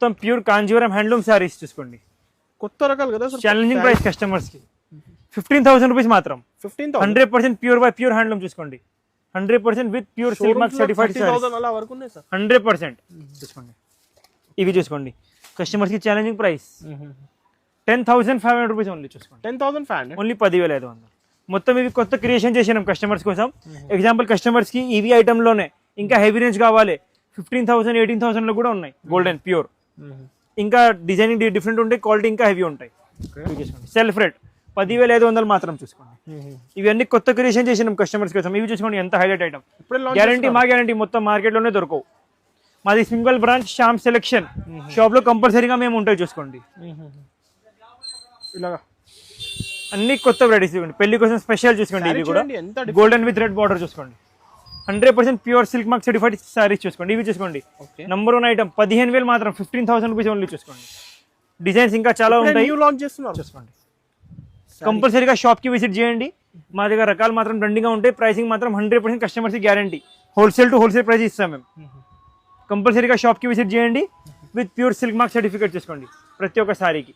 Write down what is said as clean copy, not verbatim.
మొత్తం pure Kanjeevaram handloom saris చూసుకోండి. కొత్త రకాలు కదా సార్. ఛాలెంజింగ్ ప్రైస్ కస్టమర్స్ కి 15,000 రూపీస్ మాత్రం. 15,000 100% ప్యూర్ బై ప్యూర్ హ్యాండ్లూమ్ చూసుకోండి. 100% with pure silk mark certified saris. 30,000 అలా వరకు ఉన్నాయి సార్. 100% చూసుకోండి. ఇవి చూసుకోండి కస్టమర్స్ కి ఛాలెంజింగ్ ప్రైస్ 10,500 రూపీస్ ఓన్లీ. చూసుకోండి 10,500 ఓన్లీ 10,500. మొత్తం ఇవి కొత్త క్రియేషన్ చేసినాం కస్టమర్స్ కోసం. ఎగ్జాంపుల్ కస్టమర్స్ కి ఇవి ఐటమ్ లోనే ఇంకా హెవీ రేంజ్ కావాలి 15,000 18,000 లో కూడా ఉన్నాయి. గోల్డెన్ ప్యూర్ ఇంకా డిజైనింగ్ డిఫరెంట్ ఉంటాయి, క్వాలిటీ ఇంకా హెవీ ఉంటాయి. సెల్ఫ్ రేట్ 10,500 మాత్రం. చూసుకోండి ఇవన్నీ కొత్త క్రియేషన్ చేసినాం కస్టమర్స్ కోసం. ఇవి చూసుకోండి ఎంత హైలైట్ ఐటమ్. గ్యారంటీ మా గ్యారంటీ మొత్తం మార్కెట్ లోనే దొరకవు. మాది single branch Shyam selection shop లో కంపల్సరీగా మేము ఉంటాయి. చూసుకోండి ఇలాగా అన్ని కొత్త వెరైటీస్ చూడండి. పెళ్లి కోసం స్పెషల్ చూసుకోండి. ఇవి కూడా గోల్డెన్ విత్ రెడ్ బార్డర్ చూసుకోండి. 100% pure silk mark certified saris చూసుకోండి. ఇవి చూసుకోండి నంబర్ 1 ఐటమ్ 15,000 మాత్రం. 15,000 రూపీస్ ఓన్లీ. చూసుకోండి డిజైన్స్ ఇంకా చాలా ఉంటాయి. లాంచ్ చేస్తున్నారు. చూసుకోండి కంపల్సరీగా షాప్ కి విజిట్ చేయండి. మా దగ్గర రకాలు మాత్రం దండిగా ఉంటాయి. ప్రైసింగ్ మాత్రం 100% కస్టమర్స్ కి guarantee. Wholesale to wholesale price ఇస్తాం మేము. కంపల్సరీగా షాప్ కి విజిట్ చేయండి. With pure silk mark certificate చూసుకోండి ప్రతి ఒక్క సారీకి.